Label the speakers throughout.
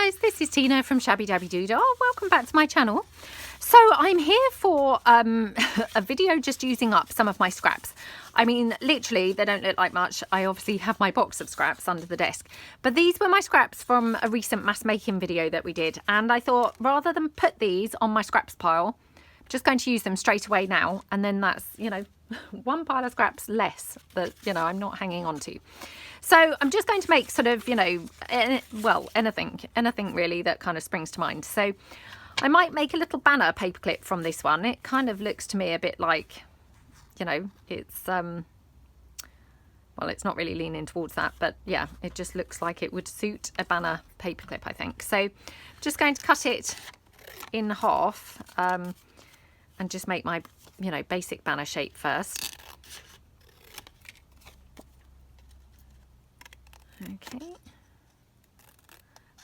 Speaker 1: Hi guys, this is Tina from Shabbydabbydoodah. Welcome back to my channel. So I'm here for a video just using up some of my scraps. I mean, literally, they don't look like much. I obviously have my box of scraps under the desk. But these were my scraps from a recent mass making video that we did. And I thought, rather than put these on my scraps pile, I'm just going to use them straight away now. And then that's, you know, one pile of scraps less that, you know, I'm not hanging on to. So I'm just going to make sort of, you know, well, anything really that kind of springs to mind. So I might make a little banner paperclip from this one. It kind of looks to me a bit like, you know, it's, well, it's not really leaning towards that, but yeah, it just looks like it would suit a banner paperclip, I think. So I'm just going to cut it in half and just make my, you know, basic banner shape first. Okay,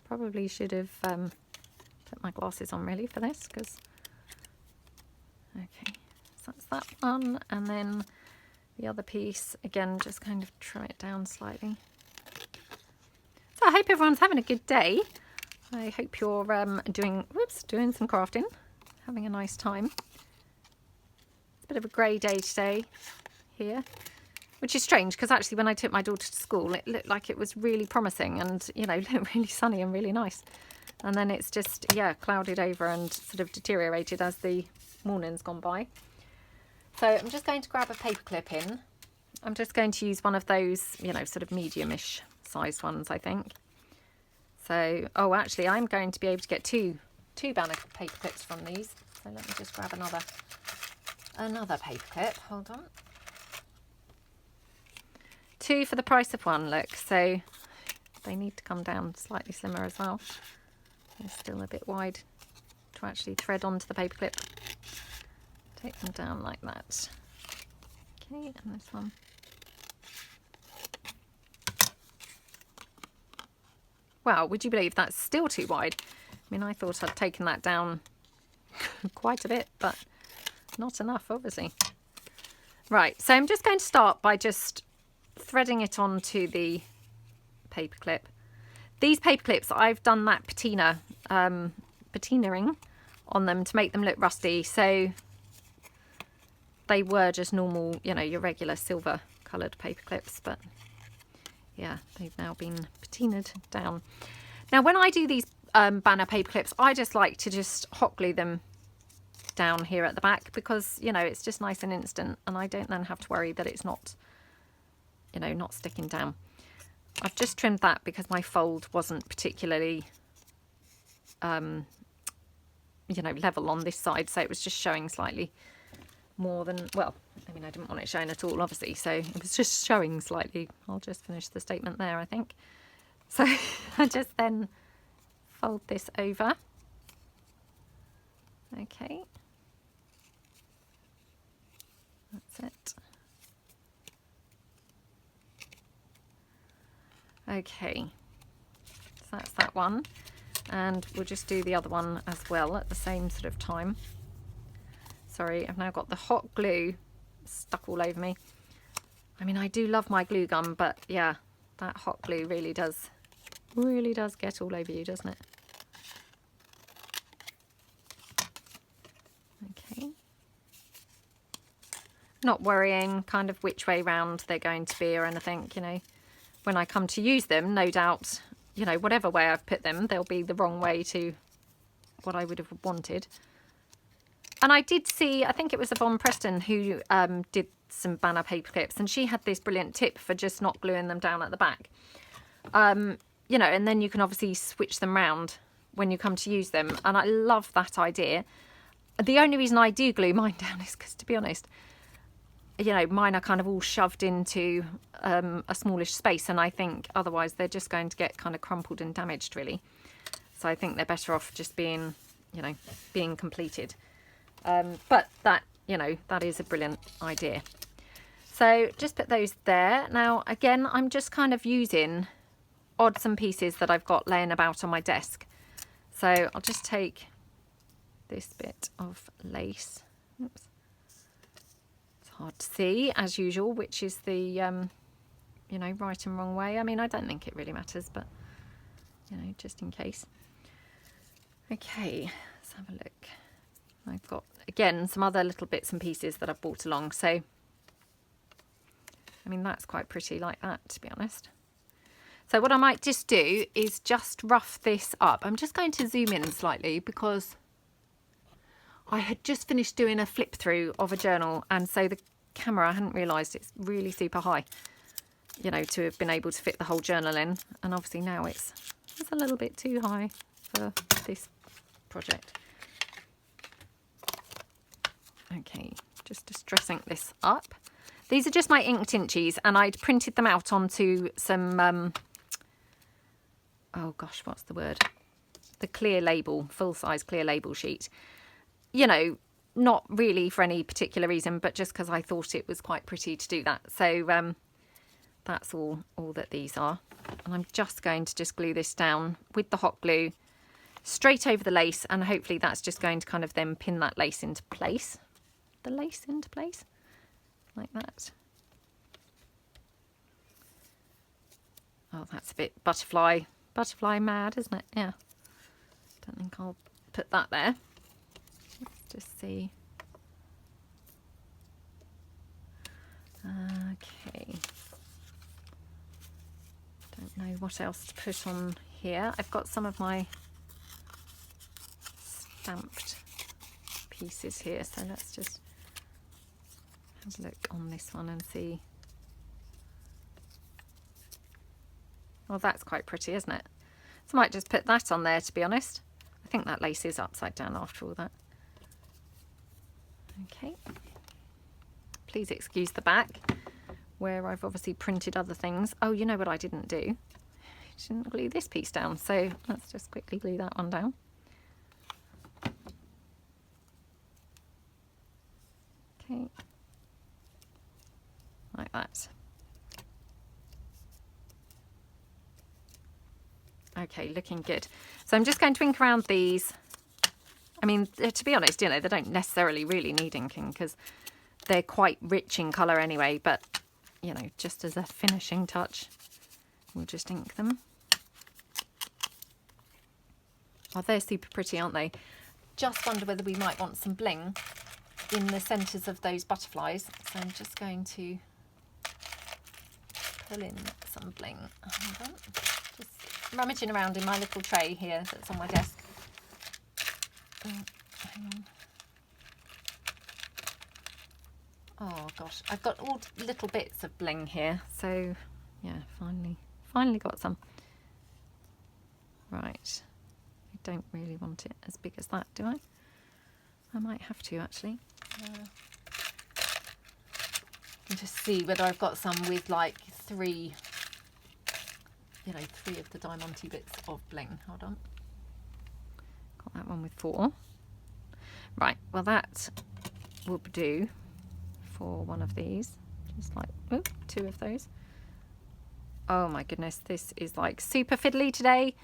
Speaker 1: probably should have put my glasses on really for this, because okay, so that's that one, and then the other piece again, just kind of trim it down slightly. So I hope everyone's having a good day. I hope you're doing some crafting, having a nice time. It's a bit of a grey day today here, which is strange because actually when I took my daughter to school it looked like it was really promising and, you know, looked really sunny and really nice, and then it's just, yeah, clouded over and sort of deteriorated as the morning's gone by. So I'm just going to grab a paper clip in. I'm just going to use one of those, you know, sort of medium-ish sized ones, I think. So, oh, actually I'm going to be able to get two banner paper clips from these, so let me just grab another paper clip. Hold on. Two for the price of one, look. So they need to come down slightly slimmer as well. They're still a bit wide to actually thread onto the paper clip. Take them down like that. Okay, and this one. Wow, would you believe that's still too wide? I mean, I thought I'd taken that down quite a bit, but not enough, obviously. Right, so I'm just going to start by just threading it onto the paper clip. These paper clips, I've done that patinaing on them to make them look rusty, so they were just normal, you know, your regular silver coloured paper clips, but yeah, they've now been patinaed down. Now when I do these banner paper clips, I just like to just hot glue them down here at the back because, you know, it's just nice and instant, and I don't then have to worry that it's not, you know, not sticking down. I've just trimmed that because my fold wasn't particularly, you know, level on this side, so it was just showing slightly more than, well, I mean, I didn't want it showing at all, obviously, so it was just showing slightly. I'll just finish the statement there, I think. So I just then fold this over. Okay. That's it. Okay, so that's that one, and we'll just do the other one as well at the same sort of time. Sorry, I've now got the hot glue stuck all over me. I mean, I do love my glue gun, but yeah, that hot glue really does get all over you, doesn't it? Okay. Not worrying kind of which way round they're going to be or anything, you know. When I come to use them, no doubt, you know, whatever way I've put them, they'll be the wrong way to what I would have wanted. And I did see, I think it was Yvonne Preston who did some banner paper clips, and she had this brilliant tip for just not gluing them down at the back. You know, and then you can obviously switch them round when you come to use them. And I love that idea. The only reason I do glue mine down is because, to be honest, you know, mine are kind of all shoved into a smallish space, and I think otherwise they're just going to get kind of crumpled and damaged, really. So I think they're better off just being, you know, being completed. But that, you know, that is a brilliant idea. So just put those there. Now, again, I'm just kind of using odds and pieces that I've got laying about on my desk. So I'll just take this bit of lace. Oops. Hard to see as usual which is the you know, right and wrong way. I mean, I don't think it really matters, but you know, just in case. Okay, let's have a look. I've got, again, some other little bits and pieces that I've brought along. So, I mean, that's quite pretty like that, to be honest. So what I might just do is just rough this up. I'm just going to zoom in slightly because I had just finished doing a flip through of a journal, and so the camera, I hadn't realised it's really super high, you know, to have been able to fit the whole journal in. And obviously now it's a little bit too high for this project. Okay, just distressing this up. These are just my ink tinchies, and I'd printed them out onto some, oh gosh, what's the word? The clear label, full-size clear label sheet. You know, not really for any particular reason, but just because I thought it was quite pretty to do that. So that's all that these are. And I'm just going to just glue this down with the hot glue straight over the lace, and hopefully that's just going to kind of then pin that lace into place. The lace into place, like that. Oh, that's a bit butterfly mad, isn't it? Yeah. Don't think I'll put that there. Let's just see. Okay. Don't know what else to put on here. I've got some of my stamped pieces here, so let's just have a look on this one and see. Well, that's quite pretty, isn't it? So I might just put that on there, to be honest. I think that lace is upside down after all that. Okay. Please excuse the back, where I've obviously printed other things. Oh, you know what I didn't do? I didn't glue this piece down, so let's just quickly glue that one down. Okay. Like that. Okay, looking good. So I'm just going to ink around these. I mean, to be honest, you know, they don't necessarily really need inking because they're quite rich in colour anyway, but, you know, just as a finishing touch, we'll just ink them. Oh, they're super pretty, aren't they? Just wonder whether we might want some bling in the centres of those butterflies. So I'm just going to pull in some bling. Hold on. Just rummaging around in my little tray here that's on my desk. Oh, hang on. Oh gosh, I've got all little bits of bling here. So yeah, finally got some. Right. I don't really want it as big as that, do I? I might have to actually. And just see whether I've got some with like three of the Diamante bits of bling. Hold on. Got that one with 4. Right, well that will do for one of these. Just like, oh, 2 of those. Oh my goodness, this is like super fiddly today.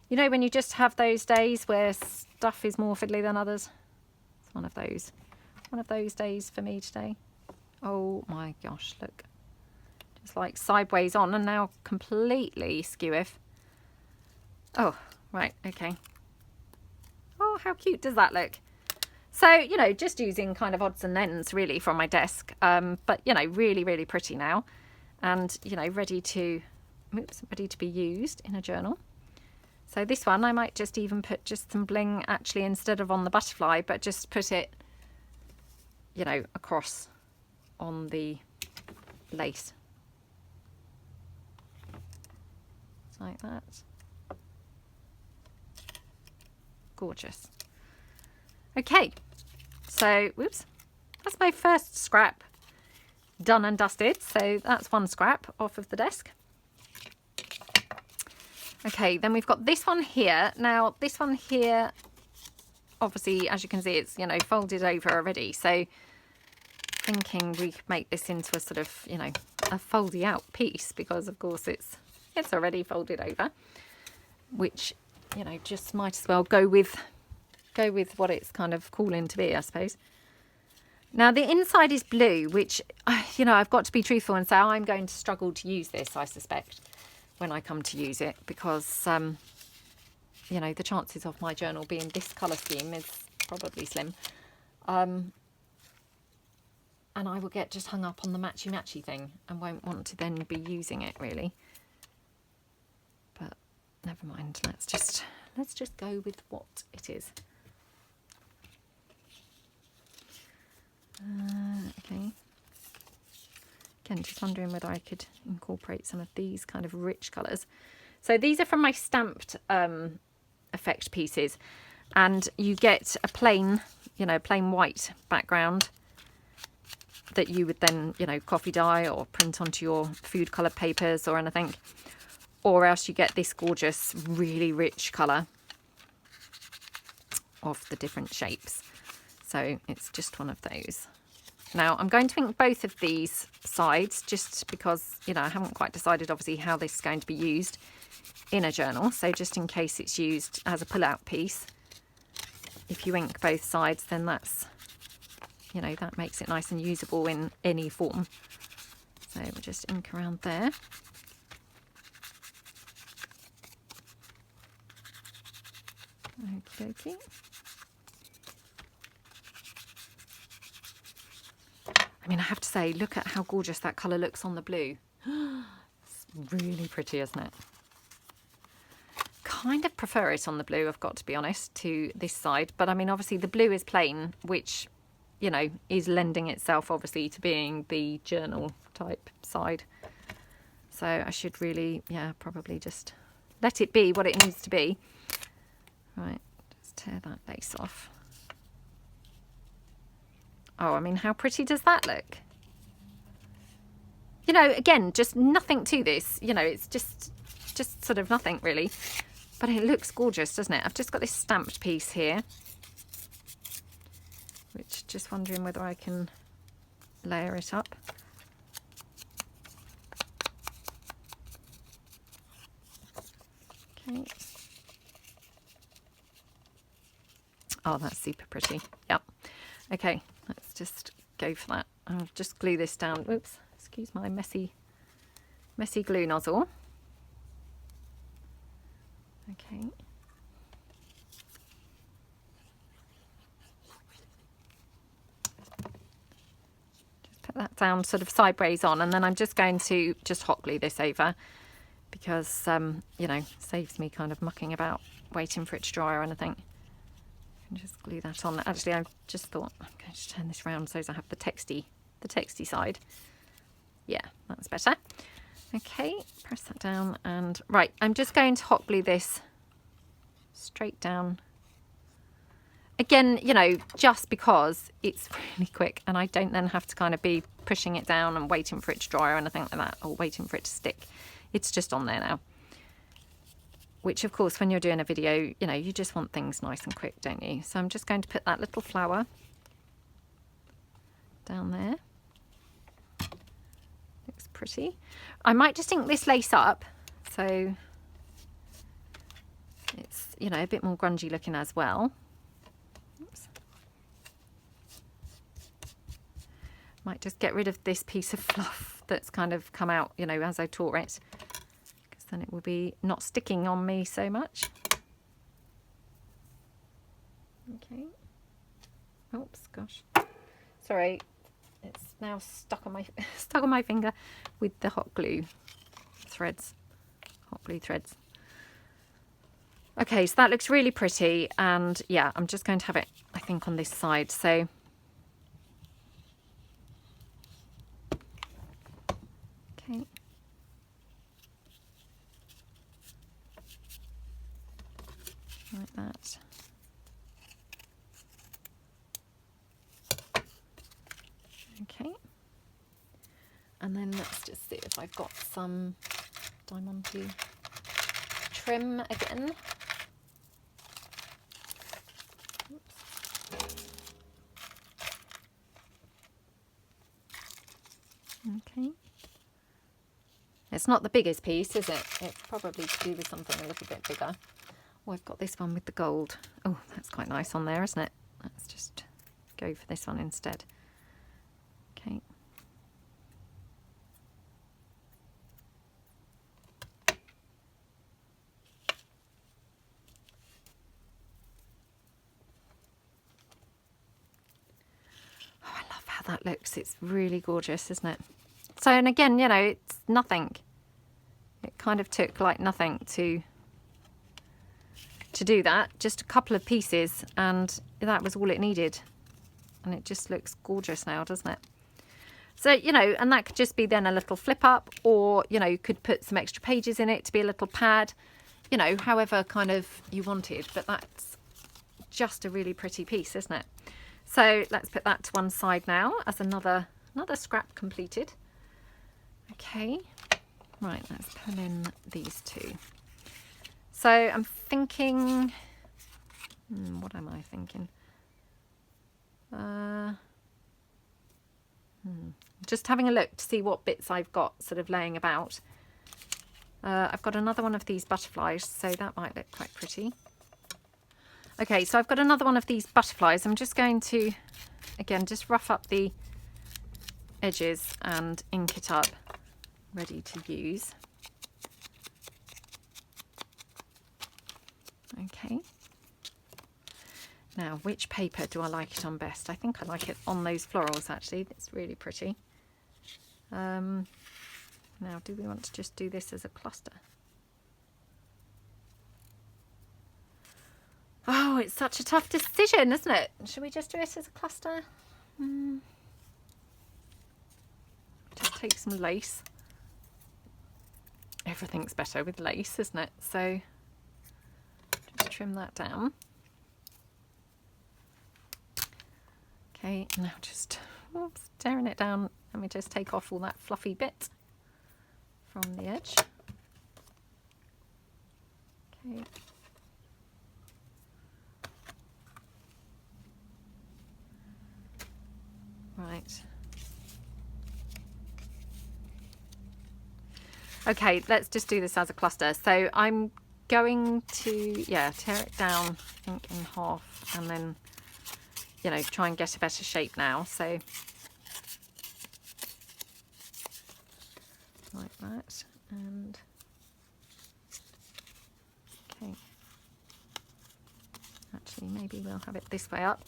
Speaker 1: You know when you just have those days where stuff is more fiddly than others? It's one of those days for me today. Oh my gosh, look. Just like sideways on and now completely skew-if. Oh, right, okay. Oh, how cute does that look? So, you know, just using kind of odds and ends really from my desk. But, you know, really, really pretty now. And, you know, ready to be used in a journal. So this one, I might just even put just some bling actually instead of on the butterfly, but just put it, you know, across on the lace. Like that. Gorgeous. Okay, so whoops, that's my first scrap done and dusted. So that's one scrap off of the desk. Okay, then we've got this one here. Now this one here, obviously, as you can see, it's, you know, folded over already. So thinking we could make this into a sort of, you know, a foldy out piece, because of course it's already folded over, which, you know, just might as well go with what it's kind of calling to be, I suppose. Now the inside is blue, which, you know, I've got to be truthful and say I'm going to struggle to use this, I suspect, when I come to use it, because you know, the chances of my journal being this colour scheme is probably slim. And I will get just hung up on the matchy-matchy thing and won't want to then be using it really. But never mind, let's just go with what it is. Okay. Again, just wondering whether I could incorporate some of these kind of rich colours. So these are from my stamped effect pieces, and you get a plain, you know, plain white background that you would then, you know, coffee dye or print onto your food colour papers or anything, or else you get this gorgeous, really rich colour of the different shapes. So it's just one of those. Now I'm going to ink both of these sides just because, you know, I haven't quite decided obviously how this is going to be used in a journal. So just in case it's used as a pull-out piece, if you ink both sides, then that's, you know, that makes it nice and usable in any form. So we'll just ink around there. Okie dokie. I mean, I have to say, look at how gorgeous that colour looks on the blue. It's really pretty, isn't it? Kind of prefer it on the blue, I've got to be honest, to this side. But I mean, obviously the blue is plain, which, you know, is lending itself obviously to being the journal type side. So I should really, yeah, probably just let it be what it needs to be. Right, just tear that lace off. Oh, I mean, how pretty does that look? You know, again, just nothing to this. You know, it's just sort of nothing really. But it looks gorgeous, doesn't it? I've just got this stamped piece here, which just wondering whether I can layer it up. Okay. Oh, that's super pretty. Yep. Okay, let's just go for that. I'll just glue this down. Oops, excuse my messy glue nozzle. Okay. Just put that down sort of sideways on, and then I'm just going to just hot glue this over because, you know, saves me kind of mucking about waiting for it to dry or anything. And just glue that on. Actually, I just thought I'm going to turn this round so as I have the texty side. Yeah, that's better. Okay, press that down, and right, I'm just going to hot glue this straight down. Again, you know, just because it's really quick and I don't then have to kind of be pushing it down and waiting for it to dry or anything like that, or waiting for it to stick. It's just on there now. Which, of course, when you're doing a video, you know, you just want things nice and quick, don't you? So I'm just going to put that little flower down there. Looks pretty. I might just ink this lace up so it's, you know, a bit more grungy looking as well. Oops. Might just get rid of this piece of fluff that's kind of come out, you know, as I tore it. Then it will be not sticking on me so much. Okay. Oops, gosh. Sorry, it's now stuck on my finger with the hot glue threads, hot glue threads. Okay, so that looks really pretty, and yeah, I'm just going to have it, I think, on this side. So okay. Like that. Okay, and then let's just see if I've got some Diamante trim again. Oops. Okay, it's not the biggest piece, is it? It's probably to do with something a little bit bigger. Oh, I've got this one with the gold. Oh, that's quite nice on there, isn't it? Let's just go for this one instead. Okay. that looks, it's really gorgeous, isn't it? So, and again, you know, it's nothing. It kind of took like nothing to do that. Just a couple of pieces and that was all it needed. And it just looks gorgeous now, doesn't it? So, you know, and that could just be then a little flip up, or, you know, you could put some extra pages in it to be a little pad, you know, however kind of you wanted. But that's just a really pretty piece, isn't it? So let's put that to one side now as another scrap completed. Okay, right, let's pull in these two. So I'm thinking, what am I thinking? Just having a look to see what bits I've got sort of laying about. I've got another one of these butterflies, so that might look quite pretty. Okay, so I've got another one of these butterflies. I'm just going to, again, just rough up the edges and ink it up, ready to use. Okay. Now, which paper do I like it on best? I think I like it on those florals, actually. It's really pretty. Now, do we want to just do this as a cluster? Oh, it's such a tough decision, isn't it? Should we just do it as a cluster? Just take some lace. Everything's better with lace, isn't it? So just trim that down. Okay, now just tearing it down. Let me just take off all that fluffy bit from the edge. Okay. Right. Okay, let's just do this as a cluster. So I'm going to, tear it down, I think, in half, and then, you know, try and get a better shape now. So like that, and okay. Actually, maybe we'll have it this way up.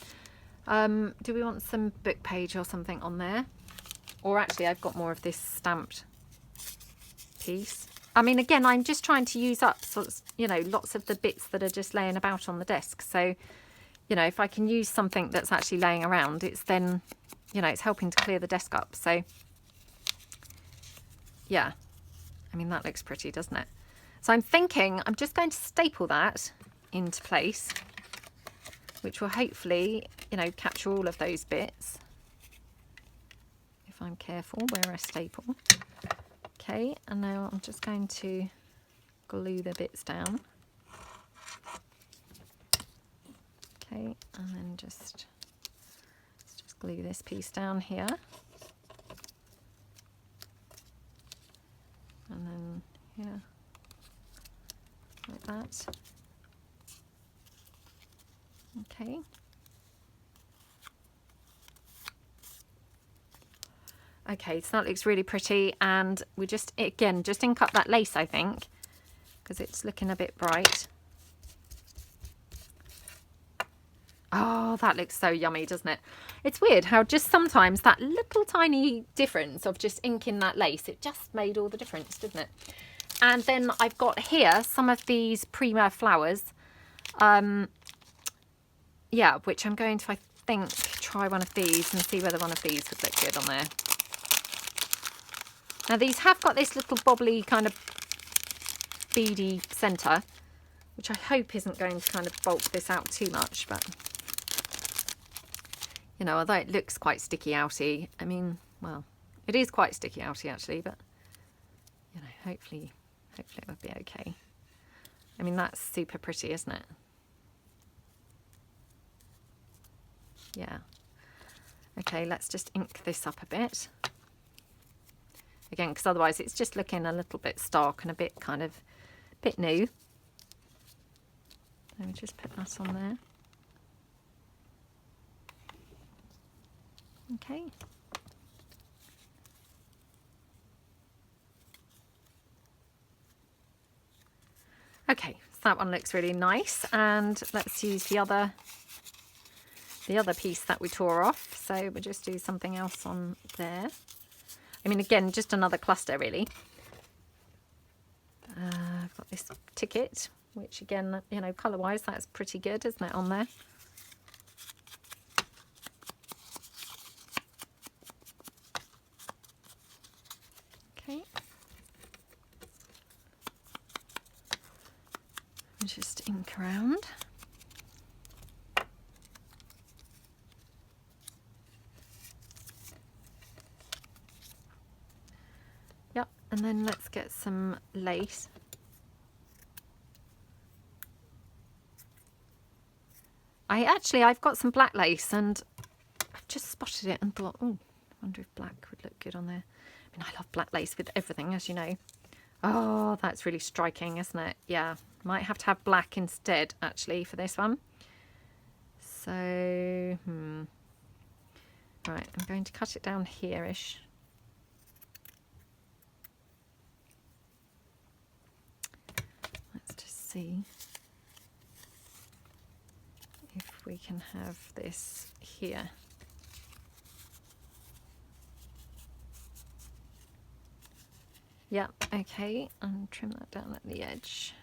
Speaker 1: Do we want some book page or something on there? Or actually, I've got more of this stamped piece. I mean, again, I'm just trying to use up sorts, you know, lots of the bits that are just laying about on the desk. So, you know, if I can use something that's actually laying around, it's then, you know, it's helping to clear the desk up. So, yeah, I mean, that looks pretty, doesn't it? So I'm thinking I'm just going to staple that into place, which will hopefully, you know, capture all of those bits. If I'm careful where I staple. Okay, and now I'm just going to glue the bits down. Okay, and then let's just glue this piece down here. And then here, like that. Okay. Okay, so that looks really pretty, and we just, again, just ink up that lace, I think, because it's looking a bit bright. Oh, that looks so yummy, doesn't it? It's weird how just sometimes that little tiny difference of just inking that lace, it just made all the difference, didn't it? And then I've got here some of these Prima flowers, yeah, which I'm going to, I think, try one of these and see whether one of these would look good on there. Now these have got this little bobbly kind of beady centre, which I hope isn't going to kind of bulk this out too much, but, you know, although it looks quite sticky outy, I mean, well, it is quite sticky outy actually, but, you know, hopefully it would be okay. I mean, that's super pretty, isn't it? Yeah. Okay, let's just ink this up a bit. Again, because otherwise it's just looking a little bit stark and a bit kind of, bit new. Let me just put that on there. Okay. Okay, so that one looks really nice, and let's use the other the other piece that we tore off. So we'll just do something else on there. I mean, again, just another cluster really. I've got this ticket, which again, you know, colour wise, that's pretty good, isn't it, on there? Okay. Just ink around. Yep, and then let's get some lace. I've got some black lace and I've just spotted it and thought, oh, I wonder if black would look good on there. I mean, I love black lace with everything, as you know. Oh, that's really striking, isn't it? Yeah, might have to have black instead, actually, for this one. So, right, I'm going to cut it down here-ish. Let's just see if we can have this here. Yeah, okay, and trim that down at the edge.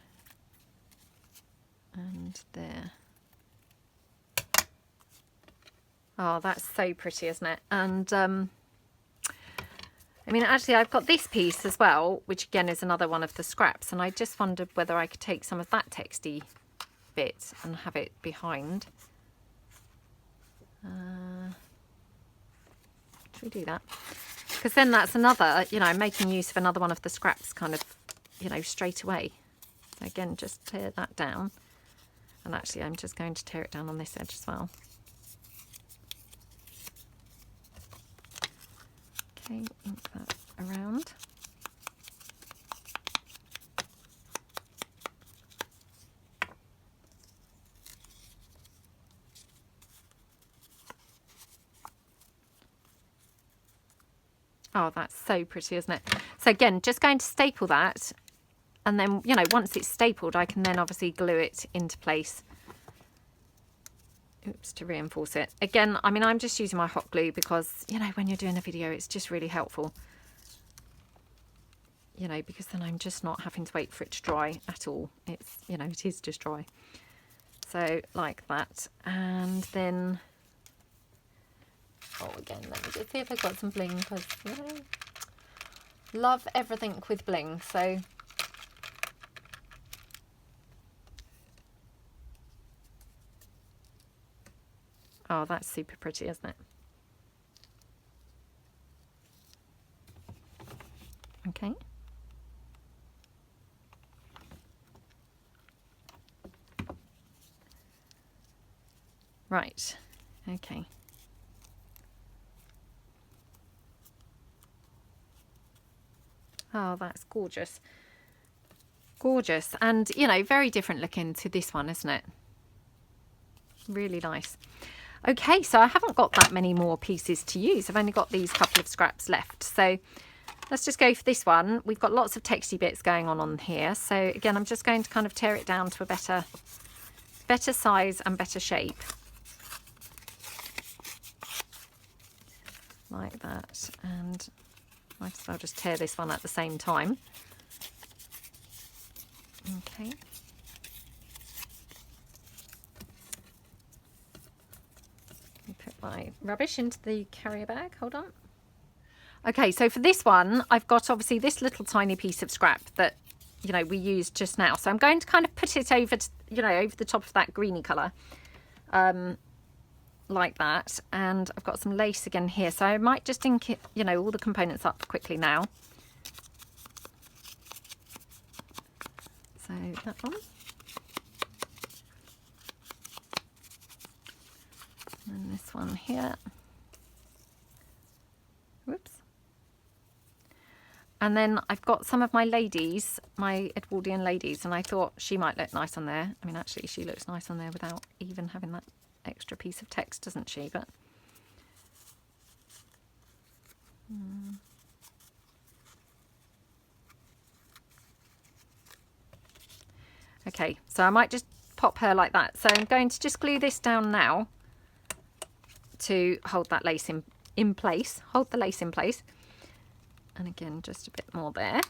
Speaker 1: And there. Oh, that's so pretty, isn't it? And I mean, actually, I've got this piece as well, which again is another one of the scraps, and I just wondered whether I could take some of that texty bit and have it behind. Should we do that? Because then that's another, you know, I'm making use of another one of the scraps kind of, you know, straight away. So again, just tear that down. And actually, I'm just going to tear it down on this edge as well. Okay, ink that around. Oh, that's so pretty, isn't it? So again, just going to staple that, and then, you know, once it's stapled, I can then obviously glue it into place. Oops, to reinforce it. Again, I mean, I'm just using my hot glue because, you know, when you're doing a video, it's just really helpful. You know, because then I'm just not having to wait for it to dry at all. It's, you know, it is just dry. So like that. And then, oh, again, let me just see if I've got some bling, because, you know, love everything with bling. So oh, that's super pretty, isn't it? Okay. Right. Okay. Oh, that's gorgeous. Gorgeous. And, you know, very different looking to this one, isn't it? Really nice. Okay, so I haven't got that many more pieces to use. I've only got these couple of scraps left. So let's just go for this one. We've got lots of texty bits going on here. So again, I'm just going to kind of tear it down to a better size and better shape. Like that. And might as well just tear this one at the same time. Okay. Put my rubbish into the carrier bag. Hold on. Okay, so for this one, I've got obviously this little tiny piece of scrap that, you know, we used just now. So I'm going to kind of put it over, you know, over the top of that greeny colour, like that. And I've got some lace again here, so I might just ink it, you know, all the components up quickly now. So that one. And this one here. Whoops. And then I've got some of my ladies, my Edwardian ladies, and I thought she might look nice on there. I mean, actually, she looks nice on there without even having that extra piece of text, doesn't she? But okay, so I might just pop her like that. So I'm going to just glue this down now. to hold that lace in place, hold the lace in place. And again, just a bit more there.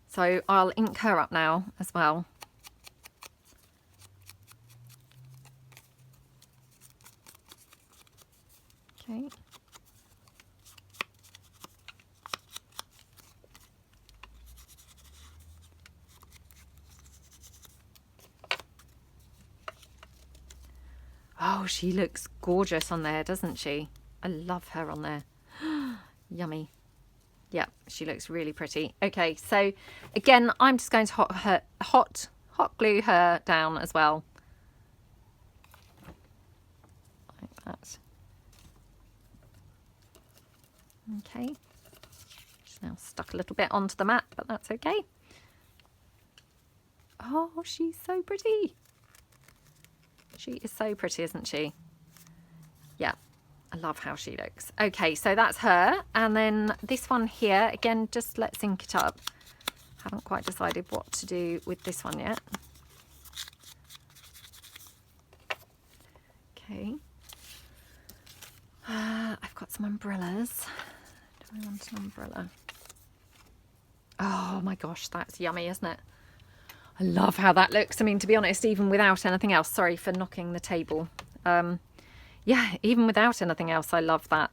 Speaker 1: So I'll ink her up now as well. Okay. Oh, she looks gorgeous on there, doesn't she? I love her on there. Yummy. Yeah, she looks really pretty. Okay, so again, I'm just going to hot glue her down as well. Like that. Okay. She's now stuck a little bit onto the mat, but that's okay. Oh, she's so pretty. She is so pretty, isn't she? Yeah, I love how she looks. Okay, so that's her. And then this one here, again, just let's ink it up. Haven't quite decided what to do with this one yet. Okay. I've got some umbrellas. Do I want an umbrella? Oh my gosh, that's yummy, isn't it? I love how that looks. I mean, to be honest, even without anything else, sorry for knocking the table. Yeah, even without anything else, I love that.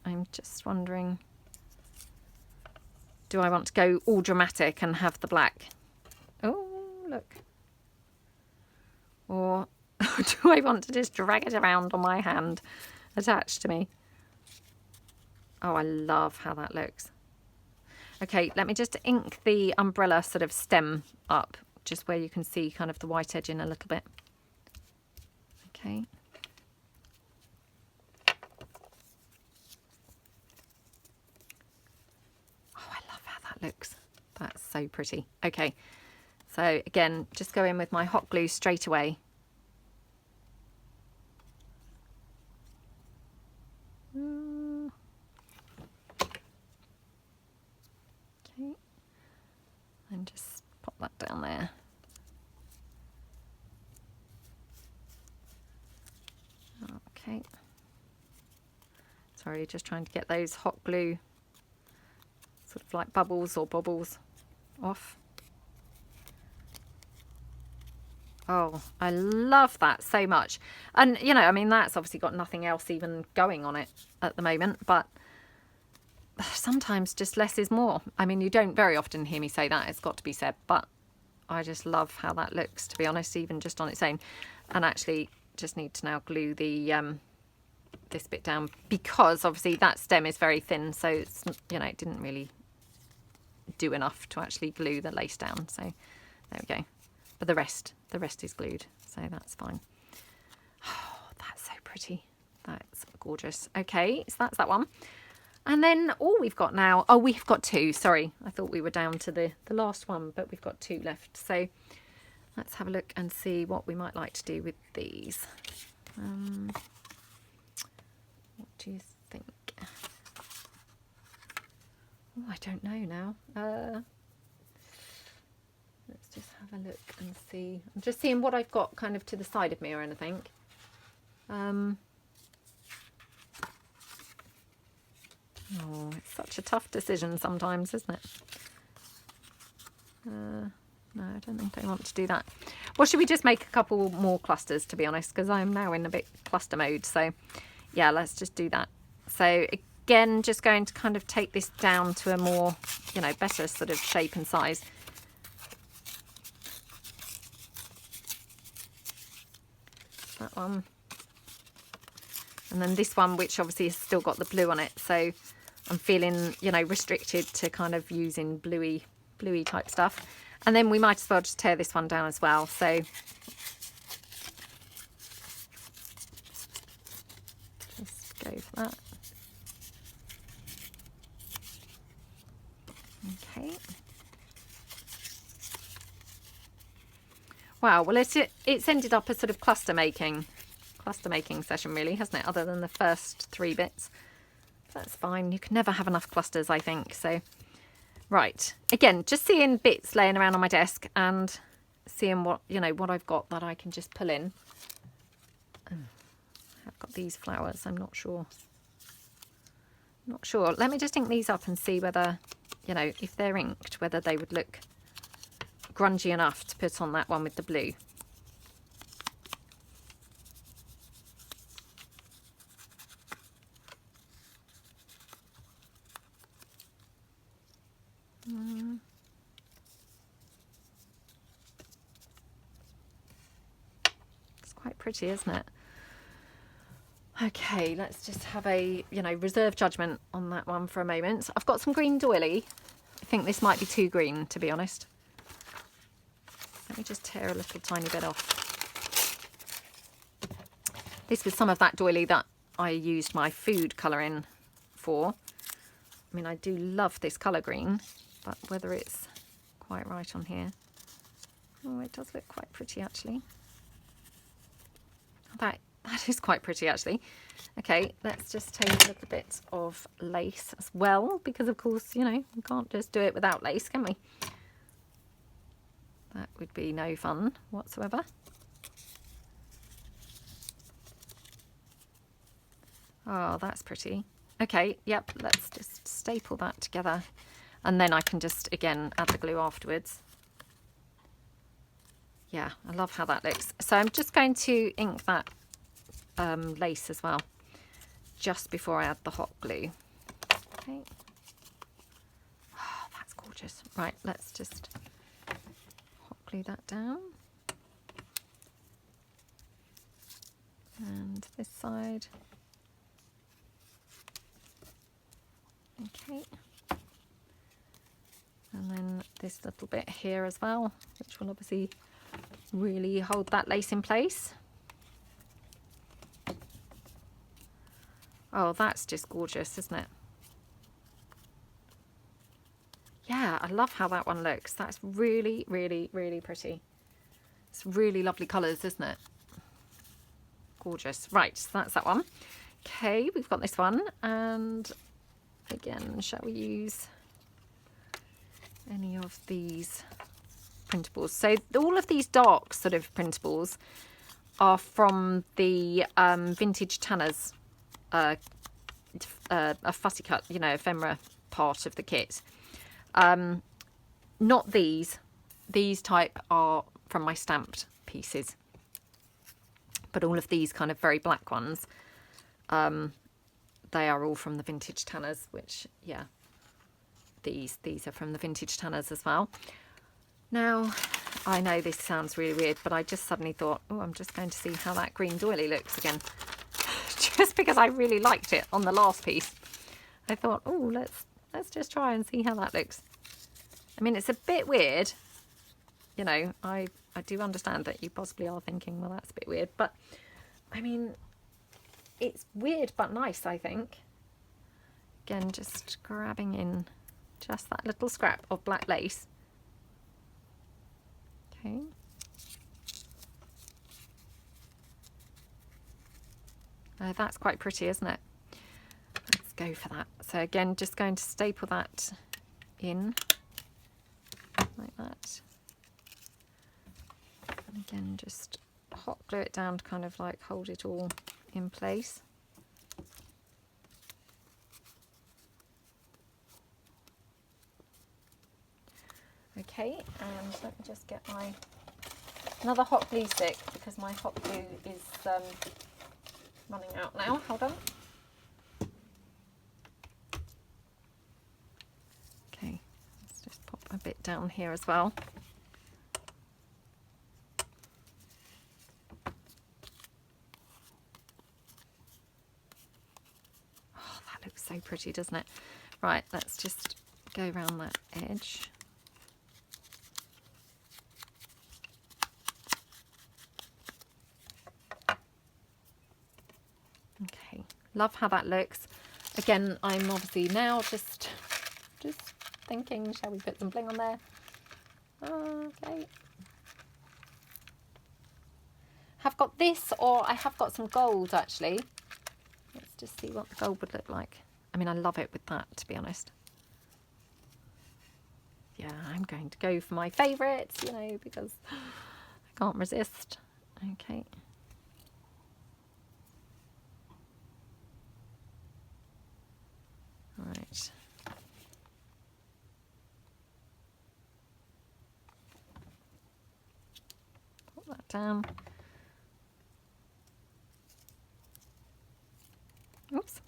Speaker 1: I'm just wondering, do I want to go all dramatic and have the black? Oh, look. Or do I want to just drag it around on my hand attached to me? Oh, I love how that looks. Okay, let me just ink the umbrella sort of stem up, just where you can see kind of the white edging a little bit. Okay. Oh, I love how that looks. That's so pretty. Okay, so again, just go in with my hot glue straight away. Okay, and just pop that down there. Okay. Sorry, just trying to get those hot glue sort of like bubbles or bobbles off. Oh, I love that so much. And, you know, I mean, that's obviously got nothing else even going on it at the moment, but sometimes just less is more. I mean, you don't very often hear me say that, it's got to be said, but I just love how that looks, to be honest, even just on its own. And actually just need to now glue the this bit down, because obviously that stem is very thin, so it's, you know, it didn't really do enough to actually glue the lace down. So there we go. But the rest is glued, so that's fine. Oh, that's so pretty. That's gorgeous. Okay, so that's that one. And then all we've got now, oh, we've got two. Sorry, I thought we were down to the last one, but we've got two left. So let's have a look and see what we might like to do with these. What do you think? Oh, I don't know now. Let's just have a look and see. I'm just seeing what I've got kind of to the side of me or anything. Oh, it's such a tough decision sometimes, isn't it? No, I don't think I want to do that. Well, should we just make a couple more clusters, to be honest, because I'm now in a bit cluster mode. So yeah, let's just do that. So again, just going to kind of take this down to a more, you know, better sort of shape and size. That one. And then this one, which obviously has still got the blue on it. So I'm feeling, you know, restricted to kind of using bluey type stuff. And then we might as well just tear this one down as well. So just go for that. Okay. Wow, well it's ended up a sort of cluster making session really, hasn't it? Other than the first three bits. That's fine. You can never have enough clusters, I think. So right, again, just seeing bits laying around on my desk and seeing what, you know, what I've got that I can just pull in. I've got these flowers, I'm not sure. Not sure. Let me just ink these up and see whether, you know, if they're inked, whether they would look grungy enough to put on that one with the blue. It's quite pretty, isn't it? Okay, let's just have a, you know, reserve judgment on that one for a moment. I've got some green doily. I think this might be too green, to be honest. Let me just tear a little tiny bit off. This was some of that doily that I used my food colouring for. I mean, I do love this colour green, but whether it's quite right on here. Oh, it does look quite pretty, actually. That is quite pretty, actually. Okay, let's just take a little bit of lace as well, because of course, you know, we can't just do it without lace, can we? That would be no fun whatsoever. Oh, that's pretty. Okay, yep, let's just staple that together. And then I can just, again, add the glue afterwards. Yeah, I love how that looks. So I'm just going to ink that lace as well, just before I add the hot glue. Okay. Oh, that's gorgeous. Right, let's just hot glue that down. And this side. Okay. And then this little bit here as well, which will obviously really hold that lace in place. Oh, that's just gorgeous, isn't it? Yeah, I love how that one looks. That's really, really, really pretty. It's really lovely colours, isn't it? Gorgeous. Right, so that's that one. Okay, we've got this one. And again, shall we use any of these printables? So all of these dark sort of printables are from the Vintage Tanners a fussy cut, you know, ephemera part of the kit. Not these. These type are from my stamped pieces. But all of these kind of very black ones, they are all from the Vintage Tanners, which, yeah, these are from the Vintage Tanners as well. Now, I know this sounds really weird, but I just suddenly thought, oh, I'm just going to see how that green doily looks again. Just because I really liked it on the last piece. I thought, oh, let's just try and see how that looks. I mean, it's a bit weird. You know, I do understand that you possibly are thinking, well, that's a bit weird. But, I mean, it's weird but nice, I think. Again, just grabbing in just that little scrap of black lace. Okay. That's quite pretty, isn't it? Let's go for that. So again, just going to staple that in like that. And again, just hot glue it down to kind of like hold it all in place. Okay, and let me just get my another hot glue stick, because my hot glue is running out now. Hold on. Okay, let's just pop a bit down here as well. Oh, that looks so pretty, doesn't it? Right, let's just go around that edge. Okay, love how that looks. Again, I'm obviously now just thinking, shall we put some bling on there? Okay. I've got this, or I have got some gold actually. Let's just see what the gold would look like. I mean, I love it with that, to be honest. Yeah, I'm going to go for my favourites, you know, because I can't resist. Okay. Right. Put that down. Oops.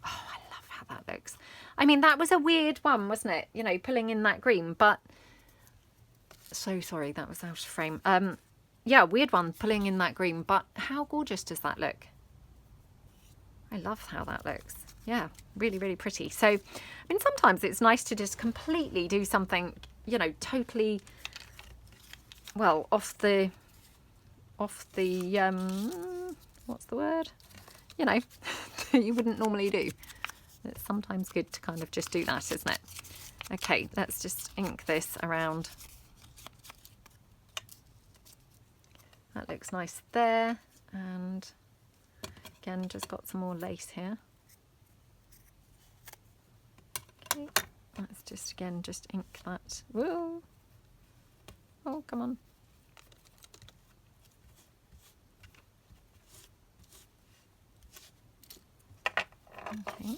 Speaker 1: Oh, I love how that looks. I mean, that was a weird one, wasn't it? You know, pulling in that green, but so sorry, that was out of frame. Yeah, weird one, pulling in that green, but how gorgeous does that look? I love how that looks. Yeah, really, really pretty. So, I mean, sometimes it's nice to just completely do something, you know, totally, well, off the, what's the word? You know, that you wouldn't normally do. It's sometimes good to kind of just do that, isn't it? Okay, let's just ink this around. That looks nice there. And again, just got some more lace here. Okay, let's just, again, just ink that. Whoa. Oh, come on. Okay.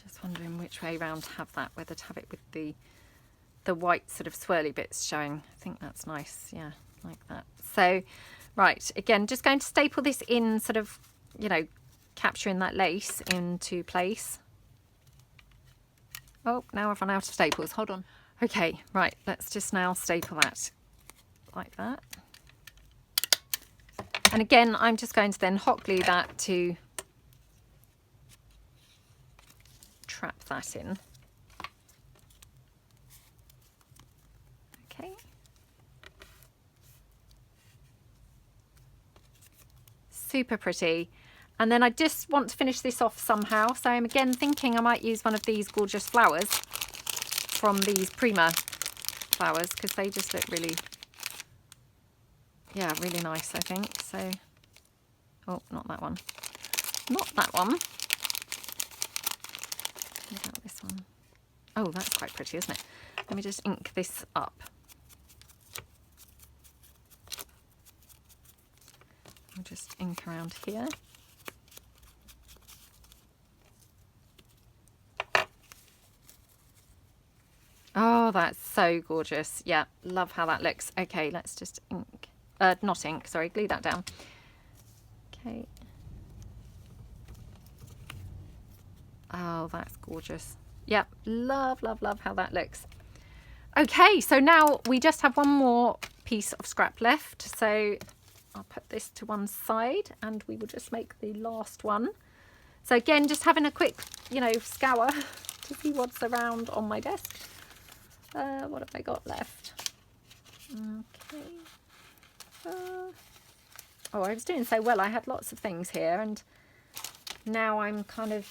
Speaker 1: Just wondering which way round to have that, whether to have it with the white sort of swirly bits showing. I think that's nice, yeah, like that. So, right, again, just going to staple this in, sort of, you know, capturing that lace into place. Oh, now I've run out of staples, hold on. Okay, right, let's just now staple that like that. And again, I'm just going to then hot glue that to trap that in. Okay. Super pretty. And then I just want to finish this off somehow. So I'm again thinking I might use one of these gorgeous flowers from these Prima flowers, because they just look really, yeah, really nice, I think. So, oh, not that one. Not that one. What about this one? Oh, that's quite pretty, isn't it? Let me just ink this up. I'll just ink around here. Oh, that's so gorgeous. Yeah, love how that looks. Okay, let's just ink, not ink, sorry, glue that down. Okay. Oh, that's gorgeous. Yep, love, love, love how that looks. Okay, so now we just have one more piece of scrap left. So I'll put this to one side and we will just make the last one. So again, just having a quick, you know, scour to see what's around on my desk. What have I got left? Okay. Oh, I was doing so well. I had lots of things here, and now I'm kind of,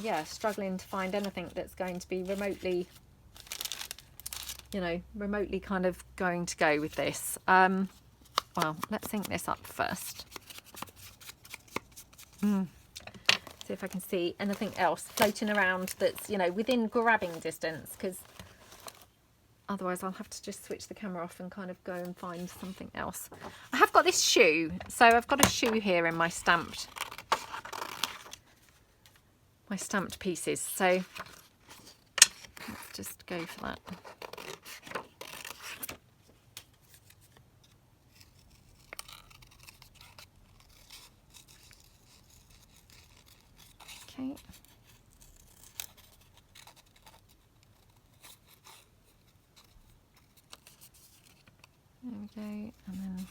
Speaker 1: yeah, struggling to find anything that's going to be remotely, you know, remotely kind of going to go with this. Well, let's ink this up first. See if I can see anything else floating around that's, you know, within grabbing distance, because otherwise I'll have to just switch the camera off and kind of go and find something else. I have got this shoe. So I've got a shoe here in my stamped pieces. So let's just go for that. Okay. There we go, and then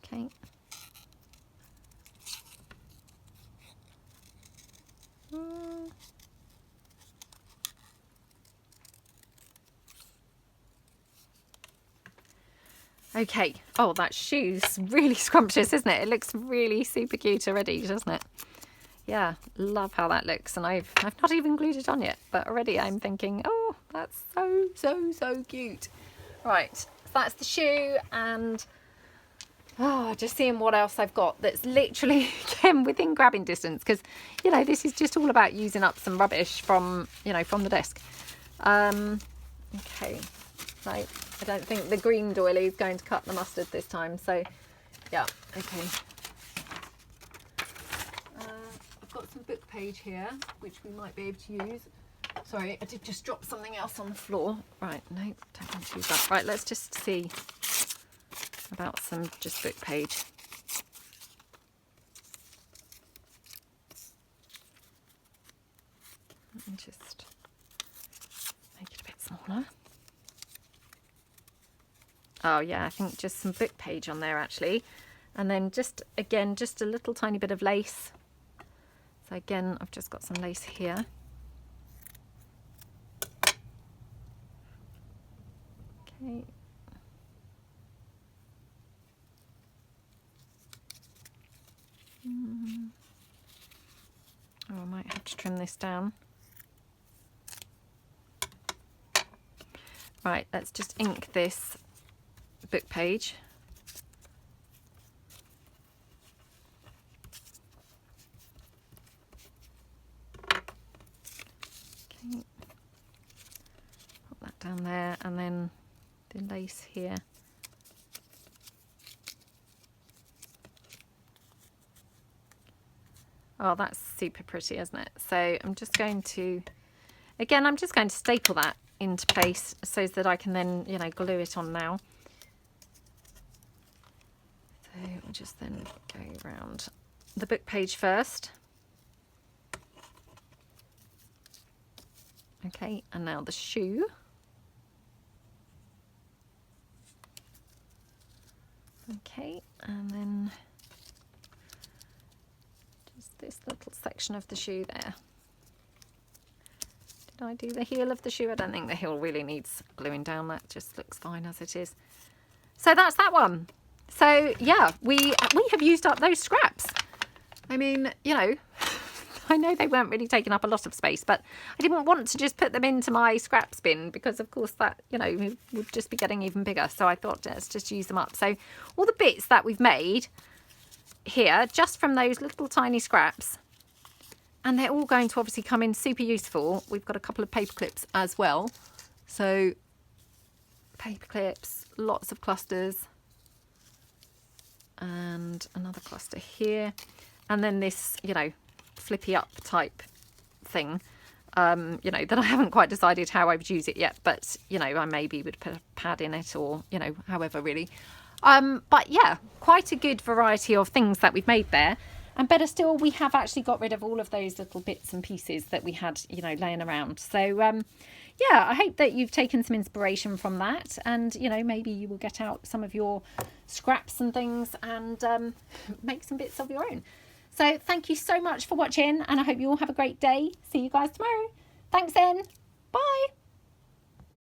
Speaker 1: okay. Okay. Oh, that shoe's really scrumptious, isn't it? It looks really super cute already, doesn't it? Yeah, love how that looks. And I've not even glued it on yet, but already I'm thinking, oh, that's so cute. Right, so that's the shoe, and just seeing what else I've got that's literally, again, within grabbing distance, because, you know, this is just all about using up some rubbish from, you know, from the desk. Okay, right, I don't think the green doily is going to cut the mustard this time, so, yeah, okay. I've got some book page here, which we might be able to use. Sorry, I did just drop something else on the floor. Right, no, don't want to use that. Right, let's just see about some just book page. Let me just make it a bit smaller. Oh yeah, I think just some book page on there actually. And then just, again, just a little tiny bit of lace. So again, I've just got some lace here. Okay. Oh, I might have to trim this down. Right, let's just ink this book page. Okay. Put that down there, and then the lace here. Oh, that's super pretty, isn't it? So I'm just going to, again, I'm just going to staple that into place so that I can then, you know, glue it on now. So we'll just then go around the book page first. Okay, and now the shoe. Okay, and then just this little section of the shoe there. Did I do the heel of the shoe? I don't think the heel really needs gluing down. That just looks fine as it is. So that's that one. So yeah, we have used up those scraps. I mean, you know, I know they weren't really taking up a lot of space, but I didn't want to just put them into my scraps bin because, of course, that, you know, would just be getting even bigger. So I thought, let's just use them up. So all the bits that we've made here, just from those little tiny scraps, and they're all going to obviously come in super useful. We've got a couple of paper clips as well. So paper clips, lots of clusters, and another cluster here. And then this, you know, flippy up type thing, you know, that I haven't quite decided how I would use it yet, but, you know, I maybe would put a pad in it, or, you know, however really. But yeah, quite a good variety of things that we've made there. And better still, we have actually got rid of all of those little bits and pieces that we had, you know, laying around. So yeah, I hope that you've taken some inspiration from that, and, you know, maybe you will get out some of your scraps and things and make some bits of your own. So thank you so much for watching, and I hope you all have a great day. See you guys tomorrow. Thanks then. Bye.